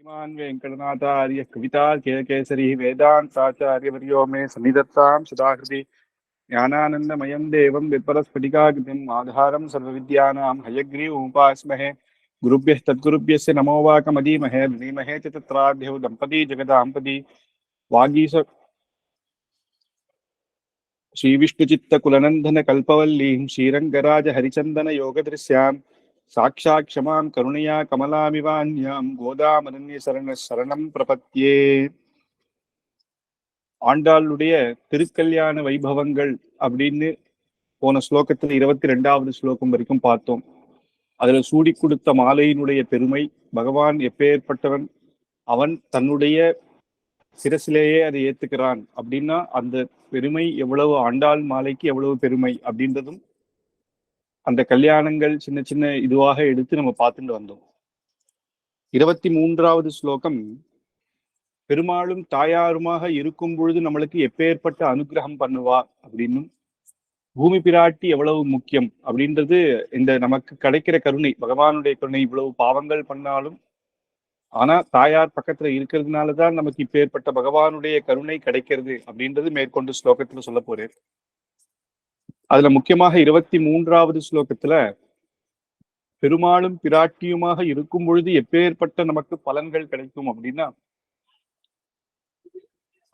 श्रीमान् वेङ्कटनाथार्य कविता केसरी वेदान्ताचार्यवर्यो मे सन्निधत्तां सदाहृदि ज्ञानानन्दमयं देवं विद्वरस्फटिकाकृतिम् आधारं सर्वविद्यानां हयग्रीवमुपास्महे गुरुभ्यः तद्गुरुभ्यस्य नमो वाकमदीमहे धीमहे च तत्राढ्यौ दम्पती जगदाम्पती वागीश श्रीविष्णुचित्तकुलनन्दनकल्पवल्लीं श्रीरङ्गराजहरिचन्दनयोगदृश्यां साक्षात् क्षमां करुणया कमलामिवान्यां गोदामरण्यशरणं प्रपत्ये. ஆண்டாளுடைய திருக்கல்யாண வைபவங்கள் அப்படின்னு போன ஸ்லோகத்துல 22வது ஸ்லோகம் வரைக்கும் பார்த்தோம். அதுல சூடி கொடுத்த மாலையினுடைய பெருமை, பகவான் எப்பேற்பட்டவன், அவன் தன்னுடைய சிரசிலேயே அதை ஏத்துக்கிறான் அப்படின்னா அந்த பெருமை எவ்வளவு, ஆண்டாள் மாலைக்கு எவ்வளவு பெருமை அப்படின்றதும் அந்த கல்யாணங்கள் சின்ன சின்ன இதுவாக எடுத்து நம்ம பார்த்துட்டு வந்தோம். 23வது ஸ்லோகம், பெருமாளும் தாயாருமாக இருக்கும் பொழுது நம்மளுக்கு எப்பேற்பட்ட அனுகிரகம் பண்ணுவா அப்படின்னும், பூமி பிராட்டி எவ்வளவு முக்கியம் அப்படின்றது, இந்த நமக்கு கிடைக்கிற கருணை, பகவானுடைய கருணை, இவ்வளவு பாவங்கள் பண்ணாலும் ஆனா தாயார் பக்கத்துல இருக்கிறதுனாலதான் நமக்கு இப்பேற்பட்ட பகவானுடைய கருணை கிடைக்கிறது அப்படின்றது மேற்கொண்டு ஸ்லோகத்துல சொல்ல போறேன். அதுல முக்கியமாக 23வது ஸ்லோகத்துல பெருமாளும் பிராட்டியுமாக இருக்கும் பொழுது எப்பேற்பட்ட நமக்கு பலன்கள் கிடைக்கும் அப்படின்னா,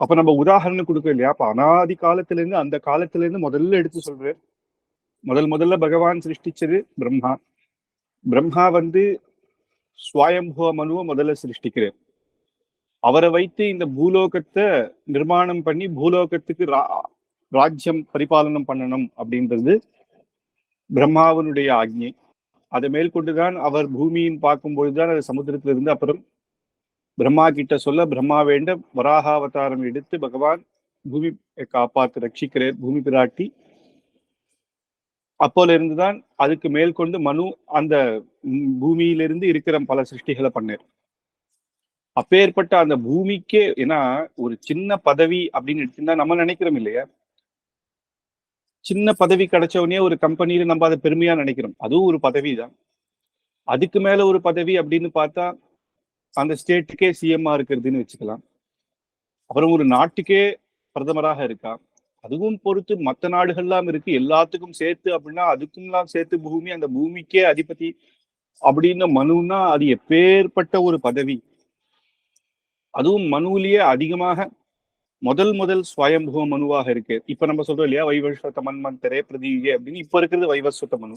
அப்ப நம்ம உதாரணம் கொடுக்க இல்லையா, அப்ப அனாதி காலத்துல இருந்து, அந்த காலத்துல இருந்து முதல்ல எடுத்து சொல்றேன். முதல்ல பகவான் சிருஷ்டிச்சது பிரம்மா. பிரம்மா சுவயம்புவ மனுவை முதல்ல சிருஷ்டிக்கிறார். அவரை வைத்து இந்த பூலோகத்தை நிர்மாணம் பண்ணி பூலோகத்துக்கு ராஜ்யம் பரிபாலனம் பண்ணணும் அப்படின்றது பிரம்மாவனுடைய ஆக்ஞை. அதை மேற்கொண்டுதான் அவர் பூமியின் பார்க்கும் பொழுதுதான் அது சமுத்திரத்துல இருந்து அப்புறம் பிரம்மா கிட்ட சொல்ல, பிரம்மா வேண்ட வராகாவதாரம் எடுத்து பகவான் பூமி காப்பாத்து ரட்சிக்கிறார் பூமி பிராட்டி. அப்போல இருந்துதான் அதுக்கு மேற்கொண்டு மனு அந்த பூமியிலிருந்து இருக்கிற பல சிருஷ்டிகளை பண்ணார். அப்பேற்பட்ட அந்த பூமிக்கே, ஏன்னா ஒரு சின்ன பதவி அப்படின்னு எடுத்துன்னா நம்ம நினைக்கிறோம் இல்லையா, சின்ன பதவி கிடைச்சவனே ஒரு கம்பெனியில நம்ம அதை பெருமையா நினைக்கிறோம், அதுவும் ஒரு பதவி தான். அதுக்கு மேல ஒரு பதவி அப்படின்னு பார்த்தா அந்த ஸ்டேட்டுக்கே சிஎம்மா இருக்கிறதுன்னு வச்சுக்கலாம். அப்புறம் ஒரு நாட்டுக்கே பிரதமராக இருக்கா, அதுவும் பொறுத்து மற்ற நாடுகள்லாம் இருக்கு, எல்லாத்துக்கும் சேர்த்து அப்படின்னா அதுக்கும்லாம் சேர்த்து பூமி, அந்த பூமிக்கே அதிபதி அப்படின்னு மனுன்னா அது எப்பேற்பட்ட ஒரு பதவி. அதுவும் மனுவிலேயே அதிகமாக முதல் ஸ்வயம்புவ மனுவாக இருக்கு. இப்ப நம்ம சொல்றோம் இல்லையா, வைவஸ்வத மன்வந்தரே பிரதியே அப்படின்னு, இப்ப இருக்கிறது வைவஸ்வத மனு.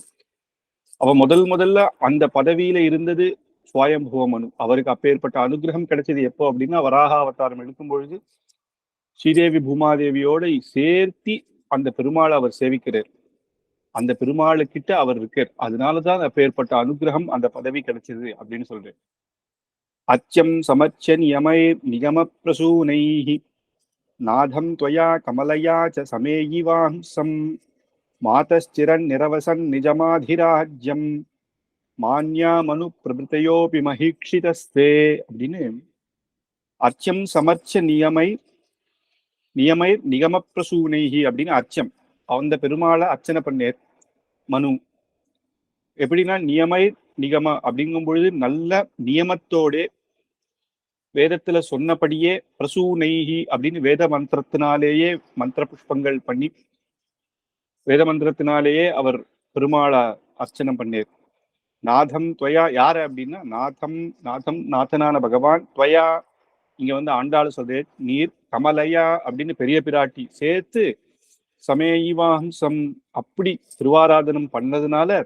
அவ முதல்ல அந்த பதவியில இருந்தது ஸ்வயம்புவ மனு. அவருக்கு அப்பேற்பட்ட அனுகிரகம் கிடைச்சது எப்போ அப்படின்னா, வராக அவதாரம் எடுக்கும் பொழுது ஸ்ரீதேவி பூமாதேவியோட சேர்த்தி அந்த பெருமாளை அவர் சேவிக்கிறார். அந்த பெருமாளுக்கிட்ட அவர் இருக்கார். அதனாலதான் அப்பேற்பட்ட அனுகிரகம், அந்த பதவி கிடைச்சது அப்படின்னு சொல்றேன். அச்சம் சமச்ச நியமை நியம பிரசூனைஹி நாதம் துவயா கமலயா ச சமேயிவாம்சம் மாதஸ்சிரன் நிரவசன் நிஜமாதிராஜ்யம் மான்யா மனு பிரபிருத்தையோபி மஹீக்ஷிதஸ்தே அப்படின்னு, அர்ச்சம் சமர்ச்ச நியமை நிகம பிரசூனைஹி அப்படின்னு அர்ச்சம், அந்த பெருமாளை அர்ச்சனை பண்ணேர் மனு. எப்படின்னா நியமை நிகம அப்படிங்கும் பொழுது நல்ல நியமத்தோட வேதத்துல சொன்னபடியே, பிரசூனைஹி அப்படின்னு வேத மந்திரத்தினாலேயே மந்திர புஷ்பங்கள் பண்ணி வேத மந்திரத்தினாலேயே அவர் பெருமாளை அர்ச்சனை பண்ணேர். நாதம் துவயா, யாரு அப்படின்னா நாதனான பகவான், துவயா இங்க ஆண்டாள் சொல்றேன், நீர் கமலையா அப்படின்னு பெரிய பிராட்டி சேர்த்து சமேயிவாம்சம் அப்படி திருவாராதனம் பண்ணதுனால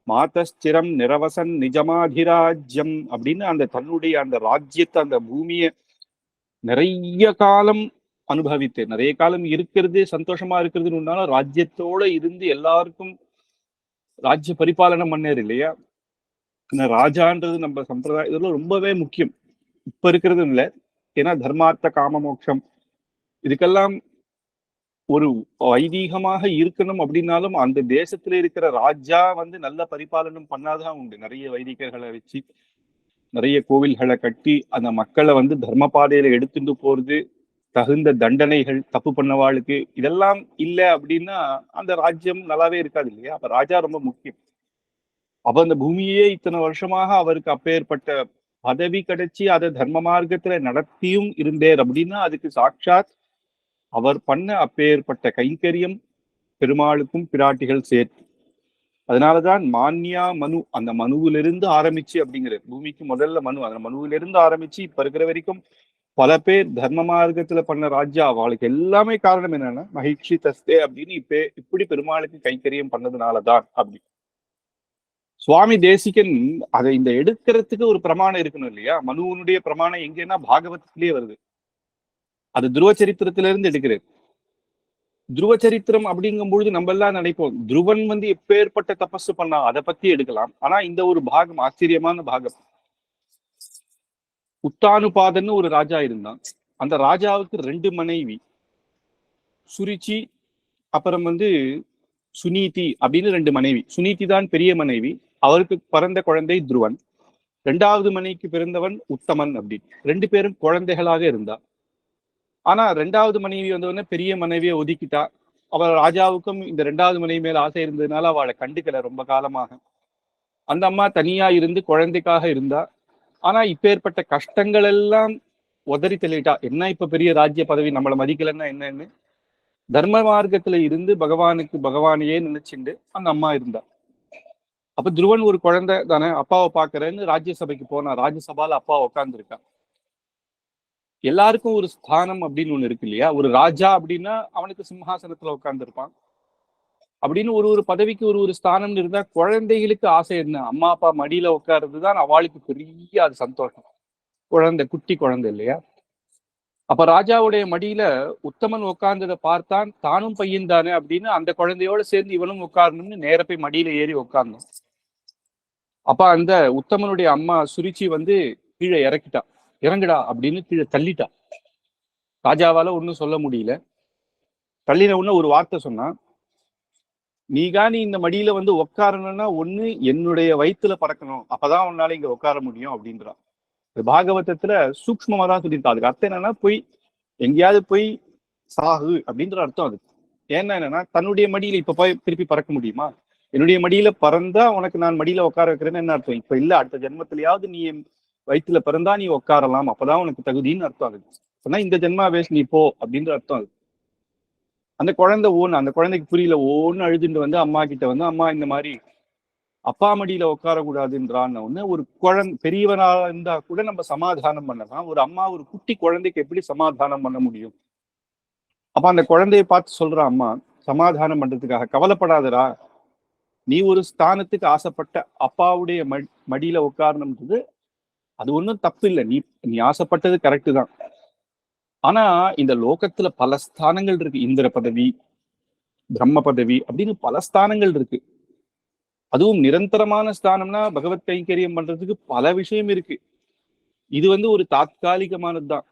மாதஸ்திரம் நிரவசன் நிஜமாதிராஜ்யம் அப்படின்னு அந்த தன்னுடைய அந்த ராஜ்யத்தை, அந்த பூமியை நிறைய காலம் அனுபவித்து, நிறைய காலம் இருக்கிறது சந்தோஷமா இருக்கிறதுன்னு ராஜ்யத்தோட இருந்து எல்லாருக்கும் ராஜ்ய பரிபாலனம் பண்ணார் இல்லையா. ராஜான்றது நம்ம சம்பிரதாயம் இதெல்லாம் ரொம்பவே முக்கியம். இப்ப இருக்கிறது இல்லை, ஏன்னா தர்மார்த்த காம மோட்சம் இதுக்கெல்லாம் ஒரு வைதீகமாக இருக்கணும் அப்படின்னாலும் அந்த தேசத்துல இருக்கிற ராஜா நல்ல பரிபாலனம் பண்ணாதான் உண்டு. நிறைய வைதிகர்களை வச்சு நிறைய கோவில்களை கட்டி அந்த மக்களை தர்ம பாதையில எடுத்துட்டு போறது, தகுந்த தண்டனைகள் தப்பு பண்ணவாளுக்கு, இதெல்லாம் இல்லை அப்படின்னா அந்த ராஜ்யம் நல்லாவே இருக்காது இல்லையா. அப்ப ராஜா ரொம்ப முக்கியம். அப்ப அந்த பூமியே இத்தனை வருஷமாக அவருக்கு அப்பேற்பட்ட பதவி கிடைச்சி அதை தர்ம மார்க்கத்துல நடத்தியும் இருந்தேர் அப்படின்னா அதுக்கு சாட்சாத் அவர் பண்ண அப்பேற்பட்ட கைங்கரியம் பெருமாளுக்கும் பிராட்டிகள் சேர்த்து. அதனாலதான் மான்யா மனு, அந்த மனுவிலிருந்து ஆரம்பிச்சு அப்படிங்கிறது, பூமிக்கு முதல்ல மனு, அந்த மனுவிலிருந்து ஆரம்பிச்சு இப்ப இருக்கிற வரைக்கும் பல பேர் தர்ம மார்க்கத்துல பண்ண ராஜ்யா அவளுக்கு எல்லாமே காரணம் என்னன்னா மகிழ்ச்சி தஸ்தே அப்படின்னு இப்படி பெருமாளுக்கு கைக்கரியம் பண்ணதுனாலதான் அப்படி. சுவாமி தேசிகன் அதை இந்த எடுக்கிறதுக்கு ஒரு பிரமாணம் இருக்கணும் இல்லையா? மனுவனுடைய பிரமாணம் எங்கன்னா பாகவதத்திலேயே வருது. அது துருவ சரித்திரத்திலிருந்து எடுக்கிறது. துருவ சரித்திரம் அப்படிங்கும் பொழுது நம்ம எல்லாம் நினைப்போம் துருவன் எப்பேற்பட்ட தபசு பண்ணா அதை பத்தி எடுக்கலாம். ஆனா இந்த ஒரு பாகம் ஆச்சரியமான பாகம். உத்தானுபாதன்னு ஒரு ராஜா இருந்தான். அந்த ராஜாவுக்கு 2 மனைவி, சுரிச்சி அப்புறம் சுனீதி அப்படின்னு 2 மனைவி. சுனீதி தான் பெரிய மனைவி. அவருக்கு பிறந்த குழந்தை துருவன். 2வது மனைவிக்கு பிறந்தவன் உத்தமன் அப்படின்னு. 2 பேரும் குழந்தைகளாக இருந்தா. ஆனா 2வது மனைவி வந்தவொடனே பெரிய மனைவியை ஒதுக்கிட்டா. அவள் ராஜாவுக்கும் இந்த 2வது மனைவி மேல ஆசை இருந்ததுனால அவளை கண்டுக்கல ரொம்ப காலமாக. அந்த அம்மா தனியா இருந்து குழந்தைக்காக இருந்தா. ஆனா இப்பேற்பட்ட கஷ்டங்கள் எல்லாம் உதறி தள்ளிட்டா. என்ன இப்ப பெரிய ராஜ்ய பதவி, நம்மளை மதிக்கலன்னா என்னன்னு தர்ம மார்க்கத்துல இருந்து பகவானையே நினைச்சுண்டு அந்த அம்மா இருந்தா. அப்ப துருவன் ஒரு குழந்தை தானே, அப்பாவை பாக்குறேன்னு ராஜ்யசபைக்கு போனா. ராஜ்யசபால அப்பா உட்கார்ந்து எல்லாருக்கும் ஒரு ஸ்தானம் அப்படின்னு ஒண்ணு இருக்கு இல்லையா? ஒரு ராஜா அப்படின்னா அவனுக்கு சிம்ஹாசனத்துல உட்கார்ந்து இருப்பான் அப்படின்னு ஒரு பதவிக்கு ஒரு ஸ்தானம் இருந்தா குழந்தைகளுக்கு ஆசை என்ன? அம்மா அப்பா மடியில உட்கார்றதுதான் அவளுக்கு பெரிய அது சந்தோஷம். குழந்தை, குட்டி குழந்தை இல்லையா? அப்ப ராஜாவுடைய மடியில உத்தமன் உட்கார்ந்ததை பார்த்தான். தானும் பையன் தானே அப்படின்னு அந்த குழந்தையோட சேர்ந்து இவனும் உட்காரணும்னு நேர போய் மடியில ஏறி உட்கார்ந்தோம். அப்ப அந்த உத்தமனுடைய அம்மா சுரிச்சி கீழே இறக்கிட்டா. இறங்குடா அப்படின்னு கீழே தள்ளிட்டா. ராஜாவால ஒன்னும் சொல்ல முடியல. தள்ளின உடனே ஒரு வார்த்தை சொன்னா, நீ இந்த மடியில உட்காரணும்னா ஒண்ணு என்னுடைய வயிற்றுல பறக்கணும், அப்பதான் உன்னால இங்க உட்கார முடியும் அப்படின்றான். பாகவதத்துல சூக்மமா தான் சொல்லியிருக்கா. அதுக்கு அர்த்தம் என்னன்னா போய் எங்கேயாவது போய் சாகு அப்படின்ற அர்த்தம் அது. ஏன்னா என்னன்னா தன்னுடைய மடியில இப்ப போய் திருப்பி பறக்க முடியுமா? என்னுடைய மடியில பறந்தா உனக்கு நான் மடியில உட்கார வைக்கிறேன்னு என்ன அர்த்தம்? இப்ப இல்ல, அடுத்த ஜென்மத்திலேயாவது நீ வயிற்றுல பிறந்தா நீ உட்காரலாம், அப்பதான் உனக்கு தகுதின்னு அர்த்தம் அது. சொன்னா இந்த ஜென்மா வேஸ்ட், நீ போ அப்படின்ற அர்த்தம் அது. அந்த குழந்தை அந்த குழந்தைக்கு புரியல, அழுதுட்டு அம்மா கிட்ட அம்மா இந்த மாதிரி அப்பா மடியில உட்காரக்கூடாதுன்றான்னு ஒரு குழந்தை பெரியவனா இருந்தா கூட நம்ம சமாதானம் பண்ணலாம். ஒரு அம்மா ஒரு குட்டி குழந்தைக்கு எப்படி சமாதானம் பண்ண முடியும்? அப்ப அந்த குழந்தைய பார்த்து சொல்ற அம்மா சமாதானம் பண்றதுக்காக, கவலைப்படாதரா, நீ ஒரு ஸ்தானத்துக்கு ஆசைப்பட்ட, அப்பாவுடைய மடியில உட்காரணும்ன்றது அது ஒன்றும் தப்பு இல்லை. நீ ஆசைப்பட்டது கரெக்டு தான். ஆனா இந்த லோகத்துல பல ஸ்தானங்கள் இருக்கு. இந்திர பதவி, பிரம்ம பதவி அப்படின்னு பல ஸ்தானங்கள் இருக்கு. அதுவும் நிரந்தரமான ஸ்தானம்னா பகவத் கைங்கரியம் பண்றதுக்கு பல விஷயம் இருக்கு. இது ஒரு தாத்காலிகமானதுதான்.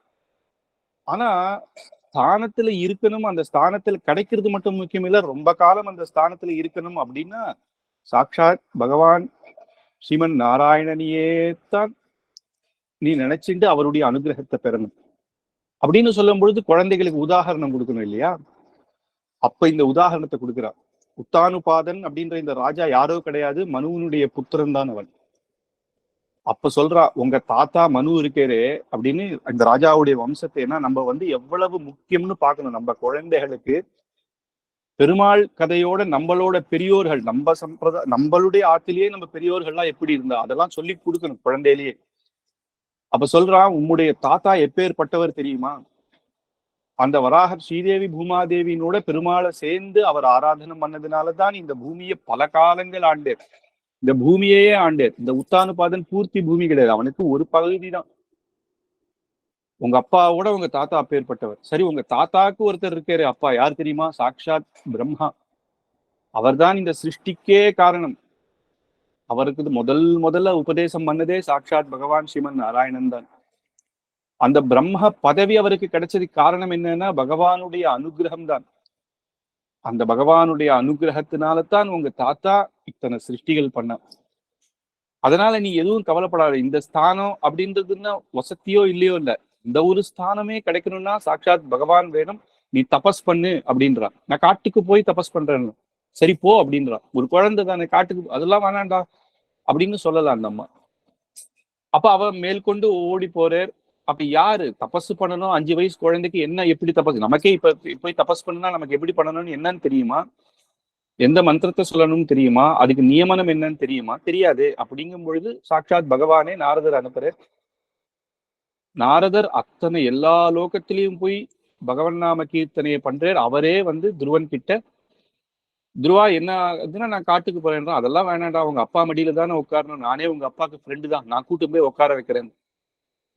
ஆனா ஸ்தானத்துல இருக்கணும், அந்த ஸ்தானத்துல கிடைக்கிறது மட்டும் முக்கியம் இல்ல, ரொம்ப காலம் அந்த ஸ்தானத்துல இருக்கணும் அப்படின்னா சாட்சாத் பகவான் ஸ்ரீமன் நாராயணனையே தான் நீ நினைச்சுட்டு அவருடைய அனுகிரகத்தை பெறணும் அப்படின்னு சொல்லும் பொழுது குழந்தைகளுக்கு உதாரணம் கொடுக்கணும் இல்லையா? அப்ப இந்த உதாரணத்தை கொடுக்கிறார். உத்தானுபாதன் அப்படின்ற இந்த ராஜா யாரோ கிடையாது, மனுவனுடைய புத்திரன் தான் அவன். அப்ப சொல்றா, உங்க தாத்தா மனு இருக்கேரே அப்படின்னு இந்த ராஜாவுடைய வம்சத்தை. ஏன்னா நம்ம எவ்வளவு முக்கியம்னு பார்க்கணும். நம்ம குழந்தைகளுக்கு பெருமாள் கதையோட நம்மளோட பெரியோர்கள், நம்மளுடைய ஆத்திலேயே நம்ம பெரியோர்கள்லாம் எப்படி இருந்தா அதெல்லாம் சொல்லி கொடுக்கணும் குழந்தையிலேயே. அப்ப சொல்றான், உம்முடைய தாத்தா எப்பேற்பட்டவர் தெரியுமா? அந்த வராகர் ஸ்ரீதேவி பூமாதேவியினோட பெருமாளை சேர்ந்து அவர் ஆராதனம் பண்ணதுனாலதான் இந்த பூமியை பல காலங்கள் ஆண்டேர். இந்த பூமியையே ஆண்டேர். இந்த உத்தானுபாதன் பூர்த்தி பூமி கிடையாது, அவனுக்கு ஒரு பகுதி தான். உங்க அப்பாவோட உங்க தாத்தா அப்பேற்பட்டவர். சரி, உங்க தாத்தாவுக்கு ஒருத்தர் இருக்காரு அப்பா, யார் தெரியுமா? சாட்சாத் பிரம்மா. அவர்தான் இந்த சிருஷ்டிக்கே காரணம். அவருக்கு முதல்ல உபதேசம் பண்ணதே சாட்சாத் பகவான் ஸ்ரீமன் நாராயணன் தான். அந்த பிரம்ம பதவி அவருக்கு கிடைச்சதுக்கு காரணம் என்னன்னா பகவானுடைய அனுகிரகம் தான். அந்த பகவானுடைய அனுகிரகத்தினால்தான் உங்க தாத்தா இத்தனை சிருஷ்டிகள் பண்ண. அதனால நீ எதுவும் கவலைப்படாத. இந்த ஸ்தானம் அப்படின்றதுன்னா வசதியோ இல்லையோ இல்ல, இந்த ஒரு ஸ்தானமே கிடைக்கணும்னா சாட்சாத் பகவான் வேணும், நீ தபஸ் பண்ணு அப்படின்றான். நான் காட்டுக்கு போய் தபஸ் பண்றேன்னு. சரி போ அப்படின்றான். ஒரு குழந்தை தானே, காட்டுக்கு அதெல்லாம் வேணாண்டா அப்படின்னு சொல்லலாம் அந்த அம்மா. அப்ப அவ மேற்கொண்டு ஓடி போறார். அப்ப யாரு தபசு பண்ணணும்? 5 வயசு குழந்தைக்கு என்ன எப்படி தபசு? நமக்கே இப்ப போய் தபஸ் பண்ணா நமக்கு எப்படி பண்ணணும்னு என்னன்னு தெரியுமா? எந்த மந்திரத்தை சொல்லணும்னு தெரியுமா? அதுக்கு நியமனம் என்னன்னு தெரியுமா? தெரியாது. அப்படிங்கும் பொழுது சாட்சாத் பகவானே நாரதர் அனுப்புறார். நாரதர் அத்தனை எல்லா லோகத்திலையும் போய் பகவன் நாம கீர்த்தனையை பண்றார். அவரே வந்து துருவன் கிட்ட, துருவா என்ன ஆகுதுன்னா நான் காட்டுக்கு போறேன். அதெல்லாம் வேணாண்டா, உங்க அப்பா மடியில தானே உட்காரணும், நானே உங்க அப்பாவுக்கு ஃப்ரெண்டு தான், நான் கூட்டு போய் உட்கார வைக்கிறேன்.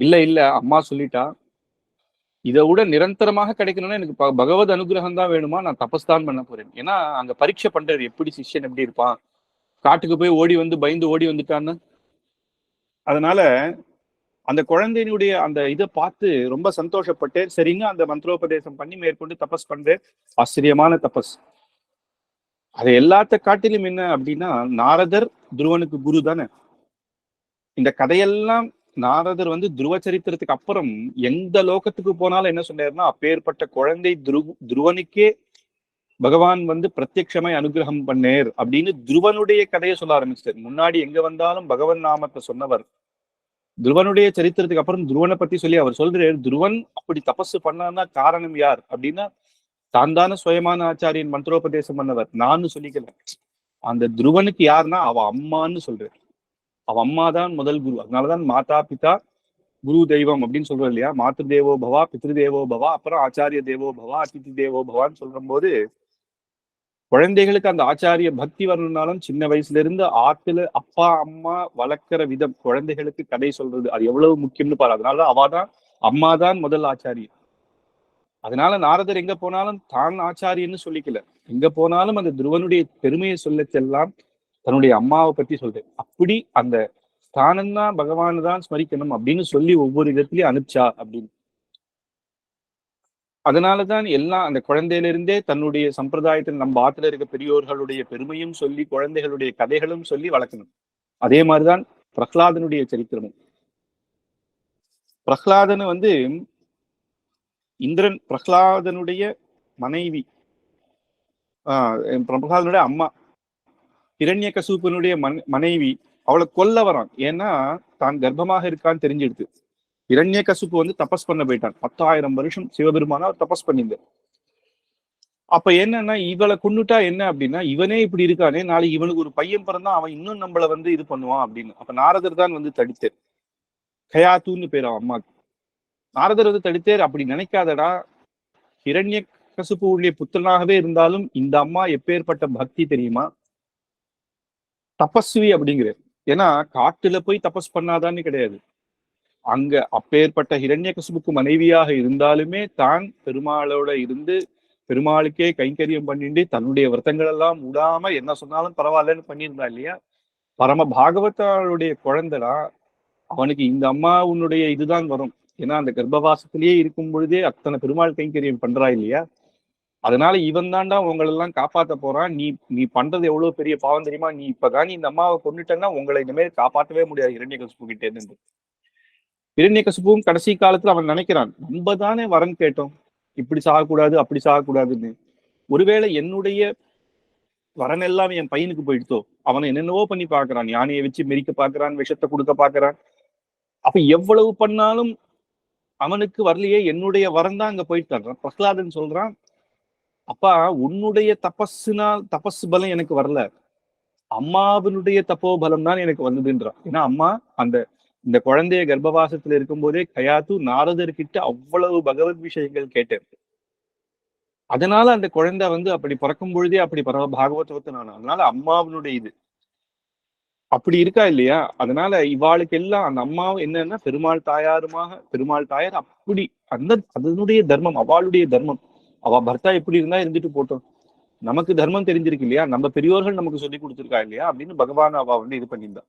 இல்ல இல்ல, அம்மா சொல்லிட்டா, இதை விட நிரந்தரமாக கிடைக்கணும்னா எனக்கு பகவத் அனுகிரகம் தான் வேணுமா, நான் தபஸ் தான் பண்ண போறேன். ஏன்னா அங்க பரீட்சை பண்றாரு, எப்படி சிஷ்யன் எப்படி இருப்பான், காட்டுக்கு போய் ஓடி வந்து பயந்து ஓடி வந்துட்டான்னு. அதனால அந்த குழந்தையினுடைய அந்த இதை பார்த்து ரொம்ப சந்தோஷப்பட்டு சரிங்க அந்த மந்திரோபதேசம் பண்ணி மேற்கொண்டு தபஸ் பண்றேன். ஆச்சரியமான தபஸ். அது எல்லாத்த காட்டிலும் என்ன அப்படின்னா, நாரதர் துருவனுக்கு குரு தானே. இந்த கதையெல்லாம் நாரதர் வந்து துருவ சரித்திரத்துக்கு அப்புறம் எந்த லோகத்துக்கு போனாலும் என்ன சொன்னாருன்னா, அப்பேற்பட்ட குழந்தை துருவனுக்கே பகவான் வந்து பிரத்யட்சமாய் அனுகிரகம் பண்ணேர் அப்படின்னு துருவனுடைய கதையை சொல்ல ஆரம்பிச்சார். முன்னாடி எங்க வந்தாலும் பகவன் நாமத்தை சொன்னவர் துருவனுடைய சரித்திரத்துக்கு அப்புறம் துருவனை பத்தி சொல்லி அவர் சொல்றாரு, துருவன் அப்படி தபசு பண்ணான்னா காரணம் யார் அப்படின்னா, தான் தானே சுயமான ஆச்சாரியன் மந்திரோபதேசம் பண்ணவர், நான்னு சொல்லிக்கல. அந்த துருவனுக்கு யாருன்னா அவ அம்மான்னு சொல்றாரு. அவ அம்மா தான் முதல் குரு. அதனாலதான் மாதா பிதா குரு தெய்வம் அப்படின்னு சொல்றோம் இல்லையா. மாத்ரு தேவோ பவா, பித்ரு தேவோ பவா, அப்புறம் ஆச்சாரிய தேவோ பவா, அதிதி தேவோ பவான்னு சொல்ற போது குழந்தைகளுக்கு அந்த ஆச்சாரிய பக்தி வரணும்னாலும் சின்ன வயசுல இருந்து ஆத்துல அப்பா அம்மா வளர்க்கிற விதம், குழந்தைகளுக்கு கதை சொல்றது அது எவ்வளவு முக்கியம்னு பாரு. அதனால அவாதான் அம்மாதான் முதல் ஆச்சாரியன். அதனால நாரதர் எங்க போனாலும் தான் ஆச்சாரியன்னு சொல்லிக்கல. எங்க போனாலும் அந்த துருவனுடைய பெருமையை சொல்ல செல்லாம் தன்னுடைய அம்மாவை பத்தி சொல்றேன். அப்படி அந்த ஸ்தானம் தான் பகவான் தான் ஸ்மரிக்கணும் அப்படின்னு சொல்லி ஒவ்வொரு இடத்துலயும் அனுப்பிச்சா அப்படின்னு. அதனாலதான் எல்லாம் அந்த குழந்தையில இருந்தே தன்னுடைய சம்பிரதாயத்தில் நம்ம ஆத்துல இருக்க பெரியோர்களுடைய பெருமையும் சொல்லி குழந்தைகளுடைய கதைகளும் சொல்லி வளர்க்கணும். அதே மாதிரிதான் பிரஹ்லாதனுடைய சரித்திரமும். பிரஹ்லாதன் வந்து இந்திரன் பிரஹ்லாதனுடைய மனைவி பிரஹ்லாதனுடைய அம்மா ஹிரண்யகசிபுனுடைய மனைவி அவளை கொல்ல வரான். ஏன்னா தான் கர்ப்பமாக இருக்கான்னு தெரிஞ்சிடுது. ஹிரண்யகசிபு வந்து தபஸ் பண்ண போயிட்டான். 10,000 வருஷம் சிவபெருமானா தபஸ் பண்ணியிருந்தார். அப்ப என்னன்னா இவளை கொண்டுட்டா என்ன அப்படின்னா, இவனே இப்படி இருக்கானே, நாளைக்கு இவனுக்கு ஒரு பையன் பிறந்தா அவன் இன்னும் நம்மள வந்து இது பண்ணுவான் அப்படின்னு. அப்ப நாரதர் தான் வந்து தடுத்தார். கயாத்துன்னு பேர் அவன் அம்மாக்கு. நாரதர் வந்து தடுத்தார். அப்படி நினைக்காதடா, ஹிரண்யகசிபுவுடைய புத்திரனாகவே இருந்தாலும் இந்த அம்மா எப்பேற்பட்ட பக்தி தெரியுமா, தபஸ்வி அப்படிங்கிறார். ஏன்னா காட்டுல போய் தபஸ் பண்ணாதான்னு கிடையாது, அங்க அப்பேற்பட்ட ஹிரண்யகசிபுக்கு மனைவியாக இருந்தாலுமே தான் பெருமாளோட இருந்து பெருமாளுக்கே கைங்கரியம் பண்ணிட்டு தன்னுடைய விரதங்கள் எல்லாம் விடாம என்ன சொன்னாலும் பரவாயில்லன்னு பண்ணியிருந்தா இல்லையா. பரம பாகவதாளுடைய குழந்தைடா, அவனுக்கு இந்த அம்மா உன்னுடைய இதுதான் வரும். ஏன்னா அந்த கர்ப்பவாசத்திலேயே இருக்கும் பொழுதே அத்தனை பெருமாள் கைங்கரியம் பண்றா இல்லையா. அதனால இவன் தாண்டா உங்களெல்லாம் காப்பாத்த போறான். நீ பண்றது எவ்வளவு பெரிய பாவம் தெரியுமா, நீ இப்பதான் நீ இந்த அம்மாவை கொண்டுட்டேன்னா உங்களை இனிமேல் காப்பாற்றவே முடியாது ஹிரண்யகசிபு கிட்டே இருந்து. ஹிரண்யகசிபுவும் கடைசி காலத்துல அவன் நினைக்கிறான், நம்ம தானே வரன் கேட்டோம், இப்படி சாகக்கூடாது அப்படி சாகக்கூடாதுன்னு. ஒருவேளை என்னுடைய வரன் எல்லாம் என் பையனுக்கு போயிடுத்தோ, அவனை என்னென்னவோ பண்ணி பாக்குறான், யானையை வச்சு மெரிக்க பாக்குறான், விஷத்தை கொடுக்க பாக்குறான். அப்ப எவ்வளவு பண்ணாலும் அவனுக்கு வரலையே, என்னுடைய வரன் தான் அங்க போயிட்டு தர்றான். பிரஹ்லாதன் சொல்றான், அப்பா உன்னுடைய தபஸ் பலம் எனக்கு வரல, அம்மாவினுடைய தப்போபலம் தான் எனக்கு வந்ததுன்றான். ஏன்னா அம்மா அந்த இந்த குழந்தைய கர்ப்பவாசத்துல இருக்கும் போதே கயாத்து நாரதர்கிட்ட அவ்வளவு பகவத் விஷயங்கள் கேட்டேன். அதனால அந்த குழந்தை வந்து அப்படி பிறக்கும் பொழுதே அப்படி பாகவதத்தை நான், அதனால அம்மாவினுடைய இது அப்படி இருக்கா இல்லையா. அதனால இவாளுக்கு எல்லாம் அந்த அம்மாவும் என்னன்னா பெருமாள் தாயார் அப்படி அந்த அதனுடைய தர்மம், அவளுடைய தர்மம். அவ பர்த்தா எப்படி இருந்தா இருந்துட்டு போட்டோம், நமக்கு தர்மம் தெரிஞ்சிருக்கு இல்லையா, நம்ம பெரியோர்கள் நமக்கு சொல்லி கொடுத்துருக்கா இல்லையா அப்படின்னு பகவான் அவ வந்து இது பண்ணியிருந்தா.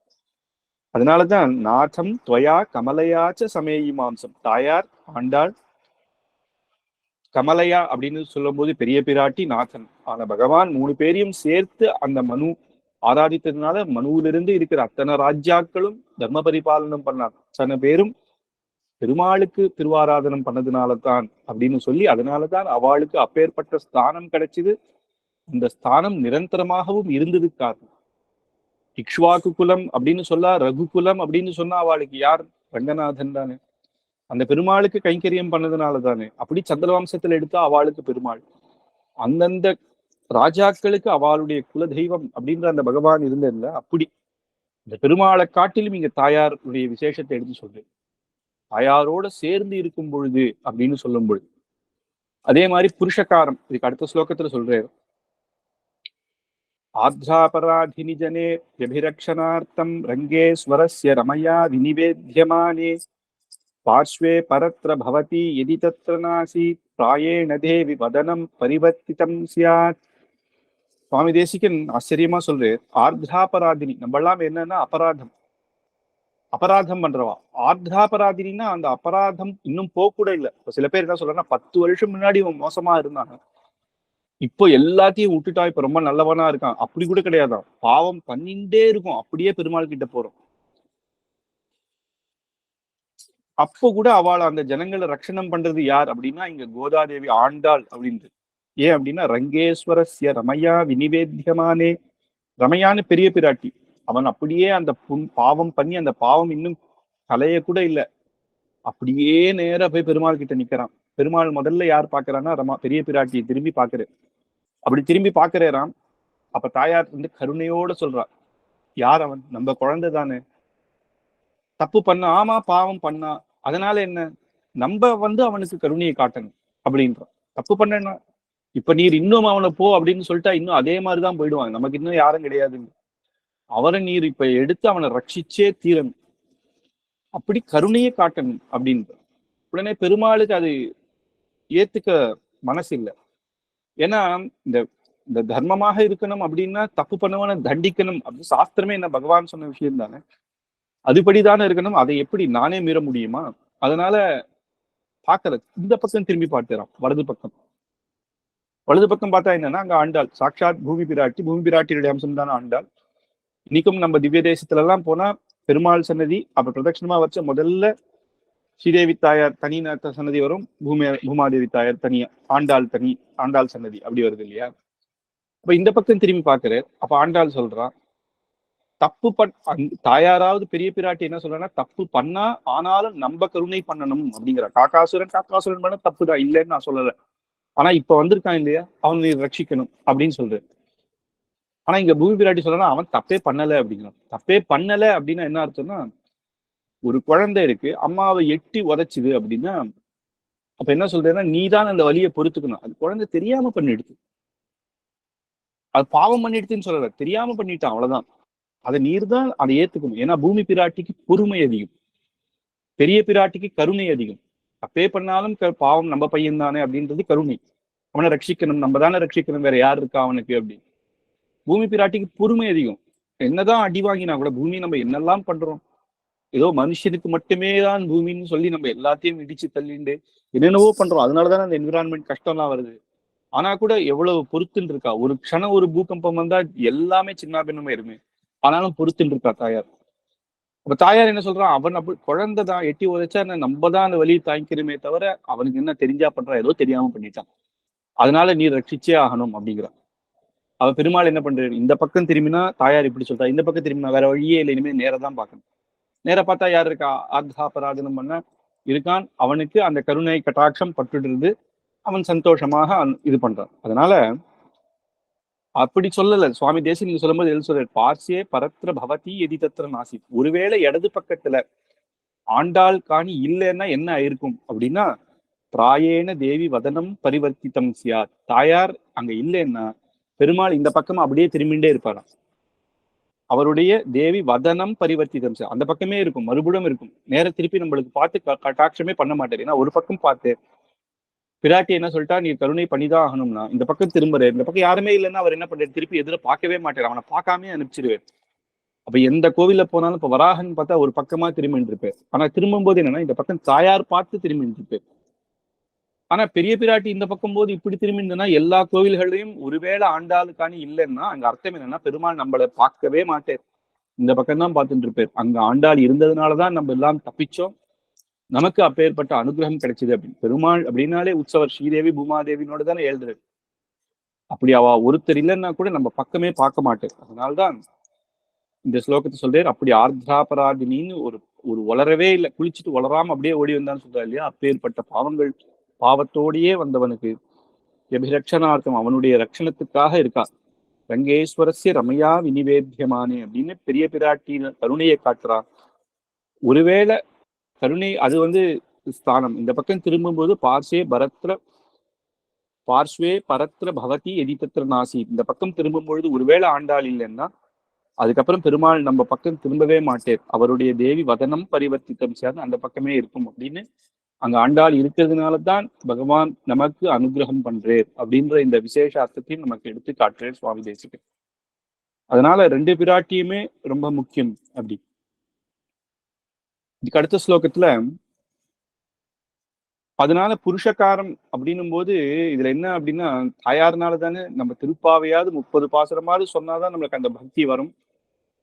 அதனாலதான் நாதம் துவயா கமலையாச்ச சமேயி மாம்சம், தாயார் ஆண்டாள் கமலையா அப்படின்னு சொல்லும் போது பெரிய பிராட்டி நாதன் ஆனா பகவான் 3 பேரையும் சேர்த்து அந்த மனு ஆராதித்ததுனால மனுவிலிருந்து இருக்கிற அத்தனை ராஜ்யாக்களும் தர்ம பரிபாலனம் பண்ணார், அத்தனை பேரும் பெருமாளுக்கு திருவாராதனம் பண்ணதுனாலதான் அப்படின்னு சொல்லி அதனாலதான் அவளுக்கு அப்பேற்பட்ட ஸ்தானம் கிடைச்சது. அந்த ஸ்தானம் நிரந்தரமாகவும் இருந்தது காரணம். இக்ஷ்வாக்கு குலம் அப்படின்னு சொல்லா, ரகுகுலம் அப்படின்னு சொன்னா அவளுக்கு யார்? ரங்கநாதன் தானே. அந்த பெருமாளுக்கு கைங்கரியம் பண்ணதுனால தானே. அப்படி சந்திரவம்சத்துல எடுத்தா அவளுக்கு பெருமாள். அந்தந்த ராஜாக்களுக்கு அவளுடைய குல தெய்வம் அப்படின்ற அந்த பகவான் இருந்ததில்ல. அப்படி இந்த பெருமாளை காட்டிலும் இங்க தாயாருடைய விசேஷத்தை எடுத்து சொல்றேன். தாயாரோட சேர்ந்து இருக்கும் பொழுது அப்படின்னு சொல்லும் பொழுது, அதே மாதிரி புருஷகாரம் இதுக்கு அடுத்த ஸ்லோகத்துல சொல்றாரு. ஆத்ராபராதினி ஜனே அபிரக்ஷணார்த்தம் ரங்கே ஸ்வரஸ்ய ரமயா விநிவேத்யமானே பார்ஷ்வே பரத்ர பவதி யதி தத்ர நாசி பிராயேண தேவி வதனம் பரிவர்த்திதம் சியாத். சுவாமி தேசிகன் ஆச்சரியமா சொல்றாரு, ஆர்திராபராதினி நம்மளாம் என்னன்னா அபராதம் பண்றவா. ஆர்திராபராதினா அந்த அபராதம் இன்னும் போக கூட இல்லை. சில பேர் என்ன சொல்றாங்கன்னா 10 வருஷம் முன்னாடி இவன் மோசமா இருந்தாங்க, இப்போ எல்லாத்தையும் விட்டுட்டா இப்ப ரொம்ப நல்லவனா இருக்கான். அப்படி கூட கிடையாதான். பாவம் பண்ணிட்டே இருக்கும், அப்படியே பெருமாள் கிட்ட போறோம். அப்போ கூட அவளை அந்த ஜனங்களை ரட்சணம் பண்றது யார் அப்படின்னா இங்க கோதாதேவி ஆண்டாள் அப்படின்றது. ஏன் அப்படின்னா ரங்கேஸ்வரஸ்ய ரமயா விநிவேத்தியமானே. ரமையான்னு பெரிய பிராட்டி, அவன் அப்படியே அந்த பாவம் பண்ணி அந்த பாவம் இன்னும் கலைய கூட இல்லை, அப்படியே நேரா போய் பெருமாள் கிட்ட நிக்கிறான். பெருமாள் முதல்ல யார் பாக்குறான்னா பெரிய பிராட்டியை திரும்பி பாக்குறேன். அப்படி திரும்பி பாக்குறாராம். அப்ப தாயார் வந்து கருணையோட சொல்றா, யார் அவன்? நம்ம குழந்தை தானே, தப்பு பண்ண, ஆமா பாவம் பண்ணா, அதனால என்ன, நம்ம வந்து அவனுக்கு கருணையை காட்டணும் அப்படின்றான். தப்பு பண்ணா இப்ப நீர் இன்னும் அவனை போ அப்படின்னு சொல்லிட்டா இன்னும் அதே மாதிரிதான் போயிடுவாங்க, நமக்கு இன்னும் யாரும் கிடையாதுன்னு. அவரை நீர் இப்ப எடுத்து அவனை ரட்சிச்சே தீரணும், அப்படி கருணையை காட்டணும் அப்படின்ற உடனே பெருமாளுக்கு அது ஏத்துக்க மனசு இல்லை. ஏன்னா இந்த இந்த தர்மமாக இருக்கணும் அப்படின்னா தப்பு பண்ணவன தண்டிக்கணும் அப்படின்னு சாஸ்திரமே என்ன பகவான் சொன்ன விஷயம் தானே, அதுபடிதானே இருக்கணும். அதை எப்படி நானே மீற முடியுமா? அதனால பார்க்கல, இந்த பக்கம் திரும்பி பார்த்துறான். வலது பக்கம் பார்த்தா என்னன்னா அங்க ஆண்டாள், சாட்சாத் பூமி பிராட்டியுடைய அம்சம் தானே ஆண்டாள். இன்னைக்கும் நம்ம திவ்ய தேசத்துல எல்லாம் போனா பெருமாள் சன்னதி, அப்ப பிரதட்சணமா வச்ச முதல்ல ஸ்ரீதேவி தாயார் தனி சன்னதி வரும், பூமாதேவி தாயார் தனியா, ஆண்டாள் சன்னதி அப்படி வருது இல்லையா. அப்ப இந்த பக்கம் திரும்பி பாக்குறாரு. அப்ப ஆண்டாள் சொல்றான், தப்பு தாயாராவது பெரிய பிராட்டி என்ன சொல்றா, தப்பு பண்ணா ஆனாலும் நம்ம கருணை பண்ணணும் அப்படிங்கிற. காக்காசுரன் பண்ண தப்புதான், இல்லைன்னு நான் சொல்லல. ஆனா இப்ப வந்திருக்கான் இல்லையா, அவன் நீ ரட்சிக்கணும் அப்படின்னு சொல்றேன். ஆனா இங்க பூமி பிராட்டி சொல்றா அவன் தப்பே பண்ணல அப்படிங்கிறான். தப்பே பண்ணல அப்படின்னா என்ன அர்த்தம்னா, ஒரு குழந்தை இருக்கு, அம்மாவை எட்டி உதைச்சுது அப்படின்னா அப்ப என்ன சொல்றேன்னா நீதான் அந்த வலியை பொறுத்துக்கணும். அது குழந்தை தெரியாம பண்ணிடுது, அது பாவம் பண்ணிடுதுன்னு சொல்லல, தெரியாம பண்ணிட்டான் அவ்வளவுதான். அதை நீர் தான் அதை ஏத்துக்கணும். ஏன்னா பூமி பிராட்டிக்கு பொறுமை அதிகம், பெரிய பிராட்டிக்கு கருணை அதிகம். தப்பே பண்ணாலும் பாவம் நம்ம பையன் தானே அப்படின்றது கருணை. அவனை ரட்சிக்கணும், நம்ம தானே ரட்சிக்கணும், வேற யார் இருக்கா அவனுக்கு அப்படின்னு. பூமி பிராட்டிக்கு பொறுமை அதிகம். என்னதான் அடி வாங்கினா கூட பூமி நம்ம என்னெல்லாம் பண்றோம், ஏதோ மனுஷனுக்கு மட்டுமே தான் பூமின்னு சொல்லி நம்ம எல்லாத்தையும் இடிச்சு தள்ளிண்டு என்னென்னவோ பண்றோம். அதனாலதான் அந்த என்விரான்மெண்ட் கஷ்டம்லாம் வருது. ஆனா கூட எவ்வளவு பொறுத்துன்னு இருக்கா. ஒரு க்ஷணம் ஒரு பூகம்பம் வந்தா எல்லாமே சின்ன பின்னமா இருமே, ஆனாலும் பொறுத்துன்னு இருக்கா தாயார். அப்ப தாயார் என்ன சொல்றான், அவன் அப்படி குழந்தைதான், எட்டி உதைச்சா நம்ம தான் அந்த வழியை தாங்கிக்கிறோமே தவிர அவனுக்கு என்ன தெரிஞ்சா பண்றான், ஏதோ தெரியாம பண்ணிட்டான், அதனால நீ ரட்சிச்சே ஆகணும் அப்படிங்கிறான். அவ பெருமாள் என்ன பண்றாரு, இந்த பக்கம் திரும்பினா தாயார் இப்படி சொல்றா, இந்த பக்கம் திரும்பினா வேற வழியே இல்லை, இனிமேல் நேரதான் பார்க்கணும். நேர பார்த்தா யார் இருக்கா, ஆத்ஹாபராதனம் பண்ண இருக்கான். அவனுக்கு அந்த கருணை கட்டாட்சம் பட்டுடுறது, அவன் சந்தோஷமாக இது பண்றான். அதனால அப்படி சொல்லல சுவாமி தேசிகன். நீங்க சொல்லும்போது எழுத சொல்ற, பார்சியே பரத்ர பவதி எதி தத்ர நாசி. ஒருவேளை இடது பக்கத்துல ஆண்டாள் காணி இல்லைன்னா என்ன ஆயிருக்கும் அப்படின்னா, பிராயேன தேவி வதனம் பரிவர்த்தித்தம் சியார். தாயார் அங்க இல்லைன்னா பெருமாள் இந்த பக்கம் அப்படியே திரும்பிண்டே இருப்பாராம். அவருடைய தேவி வதனம் பரிவர்த்திதம் அந்த பக்கமே இருக்கும், மறுபுறம் இருக்கும். நேர திருப்பி நம்மளுக்கு பார்த்து கட்டாட்சமே பண்ண மாட்டாரு. ஏன்னா ஒரு பக்கம் பார்த்து பிராட்டி என்ன சொல்லிட்டா, நீ கருணை பண்ணிதான் ஆகணும்னா இந்த பக்கம் திரும்புறாரு. இந்த பக்கம் யாருமே இல்லைன்னா அவர் என்ன பண்றாரு, திருப்பி எதிர பார்க்கவே மாட்டாரு, அவனை பார்க்காமே அனுப்பிச்சிருவாரு. அப்ப எந்த கோவில்ல போனாலும் இப்ப வராகன் பார்த்தா ஒரு பக்கமா திரும்பிட்டு இருப்பார். ஆனா திரும்பும் போது என்னன்னா இந்த பக்கம் தாயார் பார்த்து திரும்பிட்டு இருப்பார். ஆனா பெரிய பிராட்டி இந்த பக்கம் போது இப்படி திரும்பினா எல்லா கோவில்களையும் ஒருவேளை ஆண்டாளுக்கானி இல்லைன்னா அங்க அர்த்தம் என்னன்னா பெருமாள் நம்மளை பார்க்கவே மாட்டார், இந்த பக்கம் தான் பார்த்துட்டு இருப்பார். அங்க ஆண்டாள் இருந்ததுனாலதான் நம்ம எல்லாம் தப்பிச்சோம், நமக்கு அப்பேற்பட்ட அனுகிரகம் கிடைச்சது அப்படின்னு. பெருமாள் அப்படின்னாலே உற்சவர் ஸ்ரீதேவி பூமாதேவினோட தானே எழுதுறது. அப்படி அவ ஒருத்தர் இல்லைன்னா கூட நம்ம பக்கமே பார்க்க மாட்டேன். அதனால்தான் இந்த ஸ்லோகத்தை சொல்றாரு. அப்படி ஆர்திராபராதினின்னு ஒரு ஒரு வளரவே இல்லை, குளிச்சுட்டு வளராம அப்படியே ஓடி வந்தான்னு சொல்றாரு இல்லையா? அப்பேற்பட்ட பாவத்தோடையே வந்தவனுக்கு எபிரட்சணார்த்தம், அவனுடைய ரட்சணத்துக்காக இருக்கா. ரங்கேஸ்வரஸ்ய ரமையா வினிவேத்தியமானே அப்படின்னு பெரிய பிராட்டின கருணையை காட்டுறான். ஒருவேளை கருணை அது வந்து ஸ்தானம். இந்த பக்கம் திரும்பும்போது பார்ஸ்வே பரத்ர பவதி எதிபத்திர நாசி, இந்த பக்கம் திரும்பும் பொழுது ஒருவேளை ஆண்டாள் இல்லைன்னா அதுக்கப்புறம் பெருமாள் நம்ம பக்கம் திரும்பவே மாட்டேர், அவருடைய தேவி வதனம் பரிவர்த்தித்தம் சேர்ந்து அந்த பக்கமே இருக்கும் அப்படின்னு அங்க ஆண்டாள் இருக்கிறதுனாலதான் பகவான் நமக்கு அனுகிரகம் பண்றேர் அப்படின்ற இந்த விசேஷ அர்த்தத்தையும் நமக்கு எடுத்து காட்டுறேன் சுவாமி தேசிகன். அதனால ரெண்டு பிராட்டியுமே ரொம்ப முக்கியம். அப்படி இதுக்கு அடுத்த ஸ்லோகத்துல அதனால புருஷகாரம் அப்படின்னும் போது இதுல என்ன அப்படின்னா, தாயார்னால தானே நம்ம திருப்பாவையாவது 30 பாசுரமாவது சொன்னாதான் நம்மளுக்கு அந்த பக்தி வரும்.